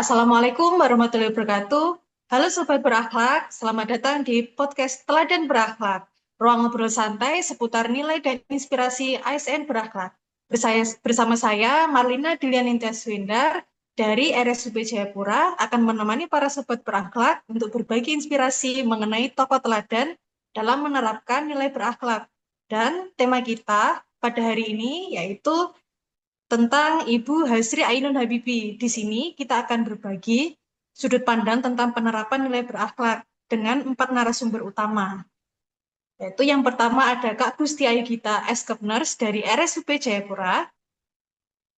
Assalamualaikum warahmatullahi wabarakatuh. Halo Sobat Berakhlak, selamat datang di podcast Teladan Berakhlak. Ruang ngobrol santai seputar nilai dan inspirasi ASN Berakhlak. Bersama saya, Marlina Dilianintia Swindar dari RSUP Jayapura akan menemani para Sobat Berakhlak untuk berbagi inspirasi mengenai tokoh teladan dalam menerapkan nilai berakhlak. Dan tema kita pada hari ini yaitu tentang Ibu Hasri Ainun Habibie. Di sini kita akan berbagi sudut pandang tentang penerapan nilai berakhlak dengan 4 narasumber utama. Yaitu yang pertama ada Kak Gusti Gita Eskep Nurse dari RSUP Jayapura.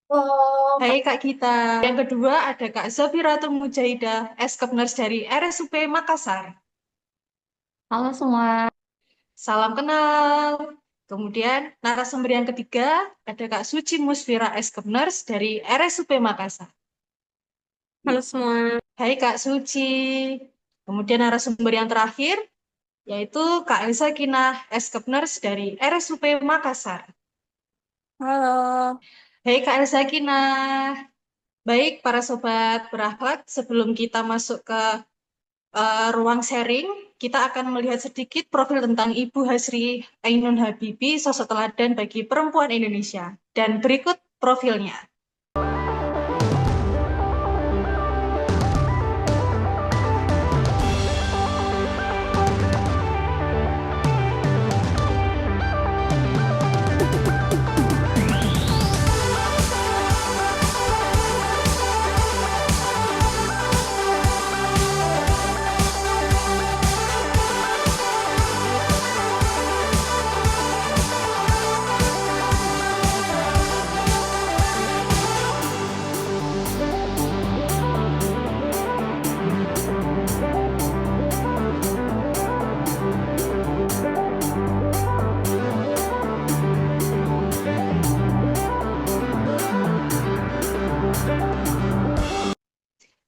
Oh, Hai Kak Gita. Yang kedua ada Kak Zafiratul Mujahidah Eskep Nurse dari RSUP Makassar. halo semua. Salam kenal. Kemudian narasumber yang ketiga ada Kak Suci Musfira Eskep Nurse dari RSUP Makassar. Halo semua. Hai Kak Suci. Kemudian narasumber yang terakhir yaitu Kak Elsa Kinah Eskepners dari RSUP Makassar. Halo. Hai Kak Elsa Kinah. Baik para sobat berakhlak, sebelum kita masuk ke ruang sharing, kita akan melihat sedikit profil tentang Ibu Hasri Ainun Habibie, sosok teladan bagi perempuan Indonesia. Dan berikut profilnya.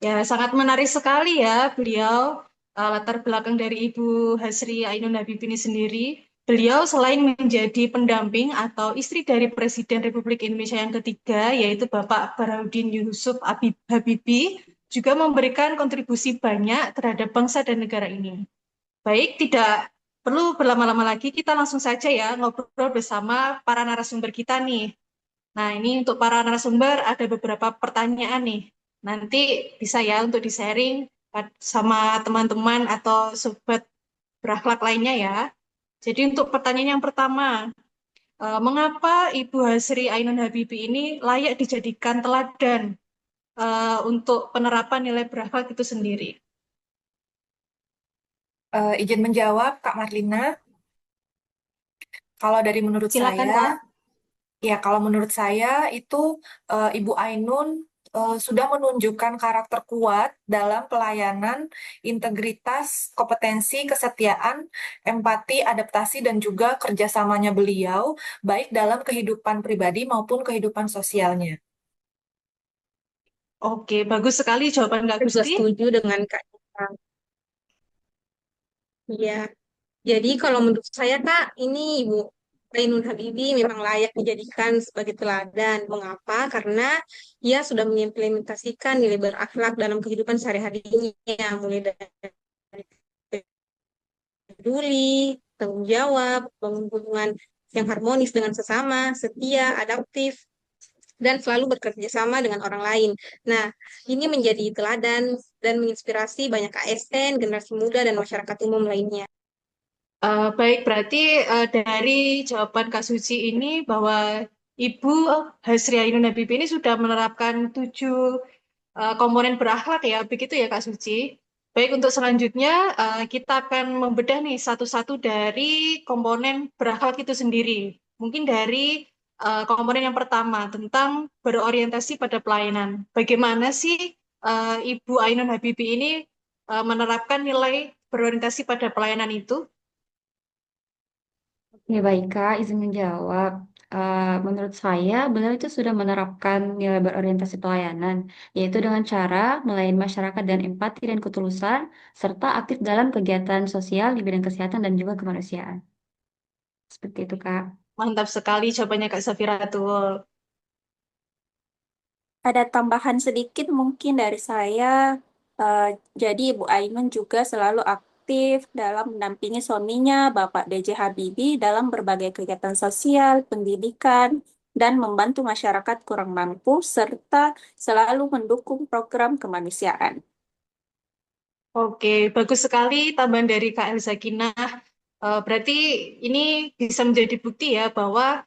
Ya, sangat menarik sekali ya beliau, latar belakang dari Ibu Hasri Ainun Habibie ini sendiri. Beliau selain menjadi pendamping atau istri dari Presiden Republik Indonesia yang ketiga, yaitu Bapak Baharudin Yusuf Habibie, juga memberikan kontribusi banyak terhadap bangsa dan negara ini. Baik, tidak perlu berlama-lama lagi, kita langsung saja ya ngobrol bersama para narasumber kita nih. Nah, ini untuk para narasumber ada beberapa pertanyaan nih. Nanti bisa ya untuk di-sharing sama teman-teman atau sobat berakhlak lainnya ya. Jadi untuk pertanyaan yang pertama, mengapa Ibu Hasri Ainun Habibie ini layak dijadikan teladan untuk penerapan nilai berakhlak itu sendiri? Izin menjawab, Kak Marlina. Kalau dari menurut Silakan saya, Kak. ya kalau menurut saya itu Ibu Ainun sudah menunjukkan karakter kuat dalam pelayanan, integritas, kompetensi, kesetiaan, empati, adaptasi, dan juga kerjasamanya beliau, baik dalam kehidupan pribadi maupun kehidupan sosialnya. Oke, bagus sekali jawaban Kak Saya juga Gusti. setuju dengan Kak Ita. Iya, jadi kalau menurut saya Kak, ini Ibu Ainun Habibie memang layak dijadikan sebagai teladan. Mengapa? Karena ia sudah mengimplementasikan nilai berakhlak dalam kehidupan sehari-harinya, mulai dari peduli, tanggung jawab, bangun hubungan yang harmonis dengan sesama, setia, adaptif, dan selalu bekerja sama dengan orang lain. Nah, ini menjadi teladan dan menginspirasi banyak ASN, generasi muda, dan masyarakat umum lainnya. Baik, berarti dari jawaban Kak Suci ini bahwa Ibu Hasri Ainun Habibie ini sudah menerapkan 7 komponen berakhlak ya, begitu ya Kak Suci. Baik, untuk selanjutnya kita akan membedah nih satu-satu dari komponen berakhlak itu sendiri. Mungkin dari komponen yang pertama tentang berorientasi pada pelayanan. Bagaimana sih Ibu Ainun Habibie ini menerapkan nilai berorientasi pada pelayanan itu? Ya baik Kak, izin menjawab. Menurut saya, beliau itu sudah menerapkan nilai berorientasi pelayanan, yaitu dengan cara melayani masyarakat dan empati dan ketulusan, serta aktif dalam kegiatan sosial di bidang kesehatan dan juga kemanusiaan. Seperti itu Kak. Mantap sekali jawabannya Kak Safiratul. Ada tambahan sedikit mungkin dari saya. Eh, jadi Ibu Ainun juga selalu aktif dalam mendampingi suaminya, Bapak B.J. Habibie, dalam berbagai kegiatan sosial, pendidikan, dan membantu masyarakat kurang mampu, serta selalu mendukung program kemanusiaan. Oke, bagus sekali tambahan dari Kak Elza Kinah. Berarti ini bisa menjadi bukti ya bahwa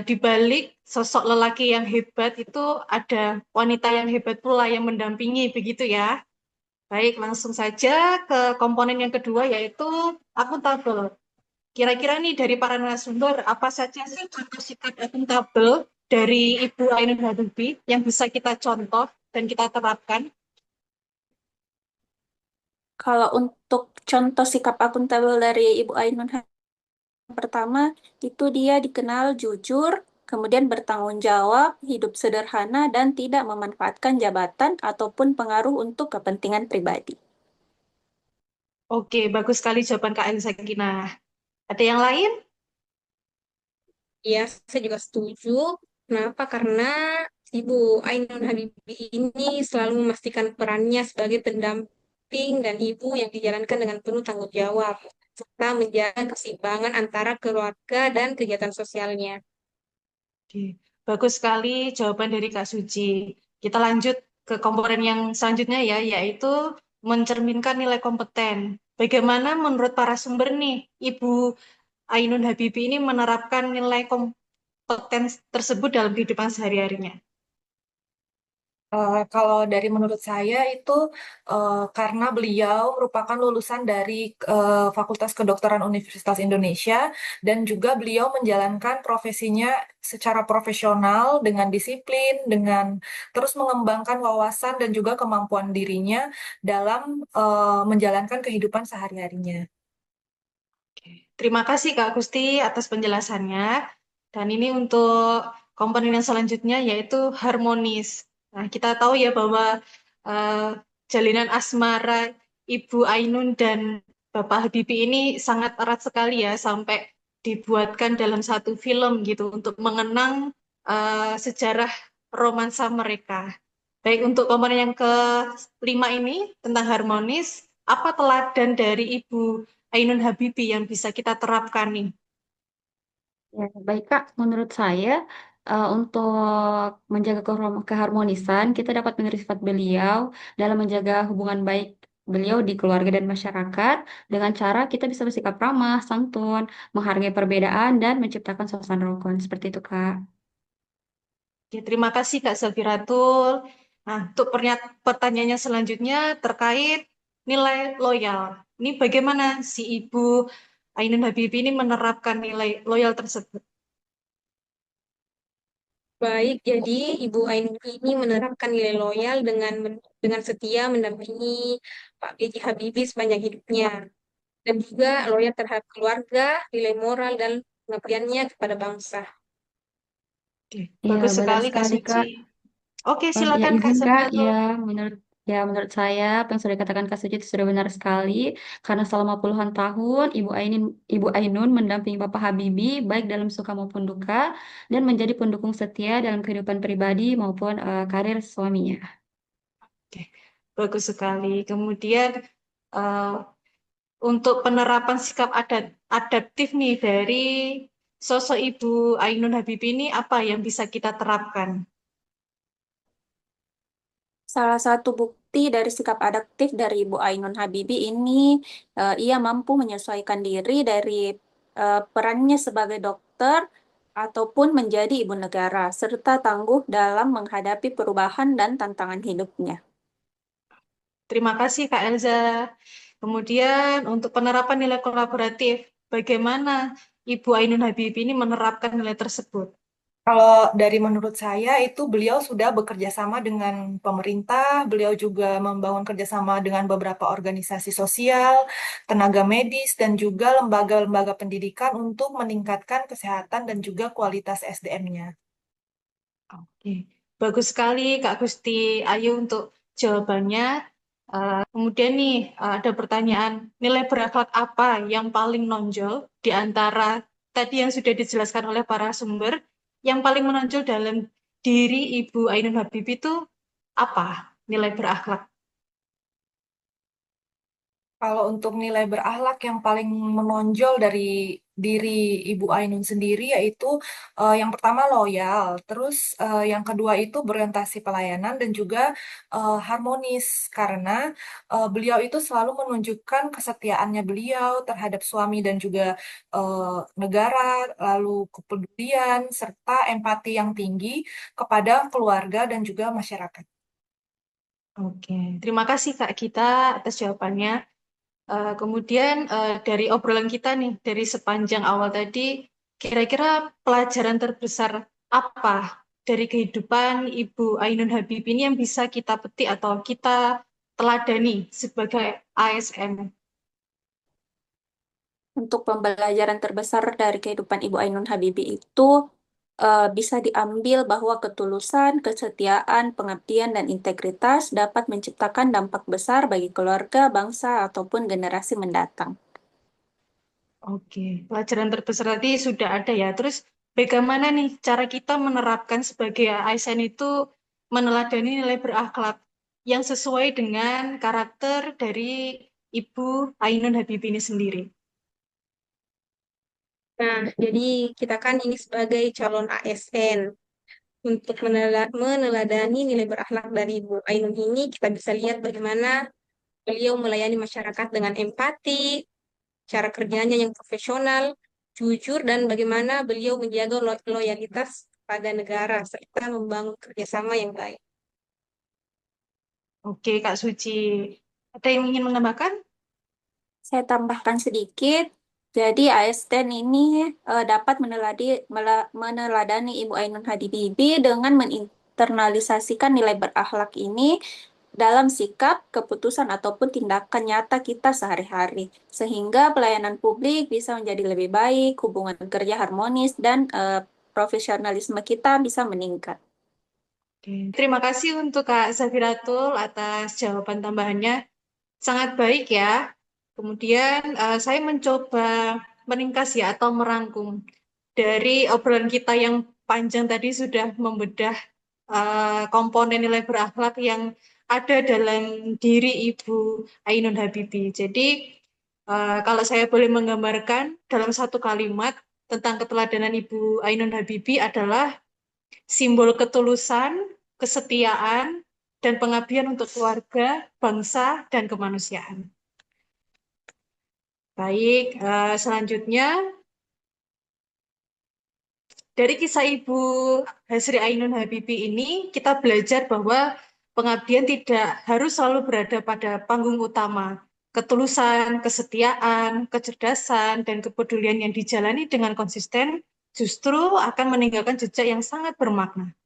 di balik sosok lelaki yang hebat itu ada wanita yang hebat pula yang mendampingi, begitu ya. Baik, langsung saja ke komponen yang kedua yaitu akuntabel. Kira-kira nih dari para narasumber, apa saja sih contoh sikap akuntabel dari Ibu Ainun Habibie yang bisa kita contoh dan kita terapkan? Kalau untuk contoh sikap akuntabel dari Ibu Ainun pertama, itu dia dikenal jujur, kemudian bertanggung jawab, hidup sederhana, dan tidak memanfaatkan jabatan ataupun pengaruh untuk kepentingan pribadi. Oke, bagus sekali jawaban Kak Elza Kinah. Ada yang lain? Ya, saya juga setuju. Kenapa? Karena Ibu Ainun Habibie ini selalu memastikan perannya sebagai pendamping dan ibu yang dijalankan dengan penuh tanggung jawab, serta menjaga keseimbangan antara keluarga dan kegiatan sosialnya. Oke, bagus sekali jawaban dari Kak Suci. Kita lanjut ke komponen yang selanjutnya ya, yaitu mencerminkan nilai kompeten. Bagaimana menurut para sumber nih, Ibu Ainun Habibie ini menerapkan nilai kompeten tersebut dalam kehidupan sehari-harinya? Kalau dari menurut saya itu karena beliau merupakan lulusan dari Fakultas Kedokteran Universitas Indonesia dan juga beliau menjalankan profesinya secara profesional dengan disiplin, dengan terus mengembangkan wawasan dan juga kemampuan dirinya dalam menjalankan kehidupan sehari-harinya. Oke. Terima kasih Kak Gusti atas penjelasannya. Dan ini untuk komponen yang selanjutnya yaitu harmonis. Nah, kita tahu ya bahwa eh, jalinan asmara Ibu Ainun dan Bapak Habibie ini sangat erat sekali ya sampai dibuatkan dalam satu film gitu untuk mengenang sejarah romansa mereka. Baik, untuk komponen yang kelima ini tentang harmonis, apa teladan dari Ibu Ainun Habibie yang bisa kita terapkan nih? Ya, baik Kak, menurut saya untuk menjaga keharmonisan, kita dapat meniru sifat beliau dalam menjaga hubungan baik beliau di keluarga dan masyarakat dengan cara kita bisa bersikap ramah, santun, menghargai perbedaan, dan menciptakan suasana rukun. Seperti itu, Kak. Oke, terima kasih Kak Safiratul. Nah, untuk pertanyaannya selanjutnya terkait nilai loyal. Ini bagaimana si Ibu Ainun Habibie ini menerapkan nilai loyal tersebut? Baik, jadi Ibu Ainun ini menerapkan nilai loyal dengan setia mendampingi Pak B.J. Habibie sepanjang hidupnya, dan juga loyal terhadap keluarga, nilai moral, dan pengabdiannya kepada bangsa. Oke, Iya, bagus benar sekali Kak sekali, Suci. Kak. Oke, Ya silakan Kak izin Kak, Safiratul. menurut menurut saya apa yang sudah dikatakan Kak Suci itu sudah benar sekali karena selama puluhan tahun Ibu Ainun mendampingi Bapak Habibie baik dalam suka maupun duka dan menjadi pendukung setia dalam kehidupan pribadi maupun karir suaminya. Oke, bagus sekali. Kemudian eh, untuk penerapan sikap adaptif nih dari sosok Ibu Ainun Habibie ini apa yang bisa kita terapkan? Salah satu bukti dari sikap adaptif dari Ibu Ainun Habibie ini, ia mampu menyesuaikan diri dari perannya sebagai dokter ataupun menjadi ibu negara, serta tangguh dalam menghadapi perubahan dan tantangan hidupnya. Terima kasih Kak Elza. Kemudian untuk penerapan nilai kolaboratif, bagaimana Ibu Ainun Habibie ini menerapkan nilai tersebut? Kalau dari menurut saya itu beliau sudah bekerja sama dengan pemerintah, beliau juga membangun kerjasama dengan beberapa organisasi sosial, tenaga medis, dan juga lembaga-lembaga pendidikan untuk meningkatkan kesehatan dan juga kualitas SDM-nya. Oke, bagus sekali Kak Gusti Ayu untuk jawabannya. Kemudian nih ada pertanyaan, nilai berakhlak apa yang paling nonjol di antara tadi yang sudah dijelaskan oleh para sumber, yang paling menonjol dalam diri Ibu Ainun Habibie itu apa nilai berakhlak? Kalau untuk nilai berakhlak yang paling menonjol dari diri Ibu Ainun sendiri yaitu yang pertama loyal, terus yang kedua itu berorientasi pelayanan dan juga harmonis karena beliau itu selalu menunjukkan kesetiaannya beliau terhadap suami dan juga negara, lalu kepedulian serta empati yang tinggi kepada keluarga dan juga masyarakat. Oke, terima kasih Kak Gita atas jawabannya. Kemudian dari obrolan kita nih, dari sepanjang awal tadi, kira-kira pelajaran terbesar apa dari kehidupan Ibu Ainun Habibie ini yang bisa kita petik atau kita teladani sebagai ASN? Untuk pembelajaran terbesar dari kehidupan Ibu Ainun Habibie itu bisa diambil bahwa ketulusan, kesetiaan, pengabdian, dan integritas dapat menciptakan dampak besar bagi keluarga, bangsa, ataupun generasi mendatang. Oke, pelajaran terbesar tadi sudah ada ya. Terus bagaimana nih cara kita menerapkan sebagai ASN itu meneladani nilai berakhlak yang sesuai dengan karakter dari Ibu Ainun Habibie ini sendiri? Nah, jadi kita kan ini sebagai calon ASN. Untuk meneladani nilai berakhlak dari Ibu Ainun ini, kita bisa lihat bagaimana beliau melayani masyarakat dengan empati, cara kerjanya yang profesional, jujur, dan bagaimana beliau menjaga loyalitas pada negara, serta membangun kerjasama yang baik. Oke, Kak Suci. Ada yang ingin menambahkan? Saya tambahkan sedikit, jadi ASN ini dapat meneladani Ibu Ainun Habibie dengan menginternalisasikan nilai berakhlak ini dalam sikap, keputusan, ataupun tindakan nyata kita sehari-hari. Sehingga pelayanan publik bisa menjadi lebih baik, hubungan kerja harmonis, dan profesionalisme kita bisa meningkat. Oke. Terima kasih untuk Kak Zafiratul atas jawaban tambahannya. Sangat baik ya. Kemudian saya mencoba meringkas ya atau merangkum dari obrolan kita yang panjang tadi sudah membedah komponen nilai berakhlak yang ada dalam diri Ibu Ainun Habibie. Jadi kalau saya boleh menggambarkan dalam satu kalimat tentang keteladanan Ibu Ainun Habibie adalah simbol ketulusan, kesetiaan, dan pengabdian untuk keluarga, bangsa, dan kemanusiaan. Baik, selanjutnya dari kisah Ibu Hasri Ainun Habibie ini kita belajar bahwa pengabdian tidak harus selalu berada pada panggung utama. Ketulusan, kesetiaan, kecerdasan, dan kepedulian yang dijalani dengan konsisten justru akan meninggalkan jejak yang sangat bermakna.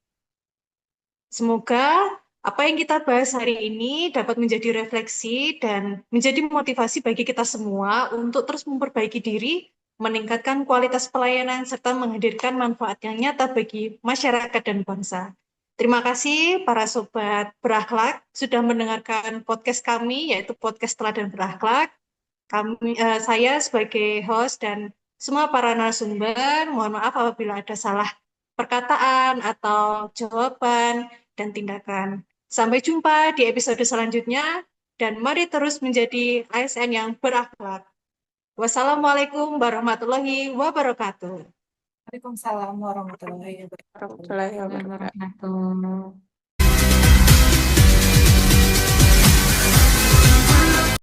Semoga apa yang kita bahas hari ini dapat menjadi refleksi dan menjadi motivasi bagi kita semua untuk terus memperbaiki diri, meningkatkan kualitas pelayanan, serta menghadirkan manfaat yang nyata bagi masyarakat dan bangsa. Terima kasih para sobat berakhlak sudah mendengarkan podcast kami, yaitu podcast Teladan Berakhlak. Saya sebagai host dan semua para narasumber, mohon maaf apabila ada salah perkataan atau jawaban dan tindakan. Sampai jumpa di episode selanjutnya dan mari terus menjadi ASN yang berakhlak. Wassalamualaikum warahmatullahi wabarakatuh. Waalaikumsalam warahmatullahi wabarakatuh. Warahmatullahi wabarakatuh. Wabarakatuh.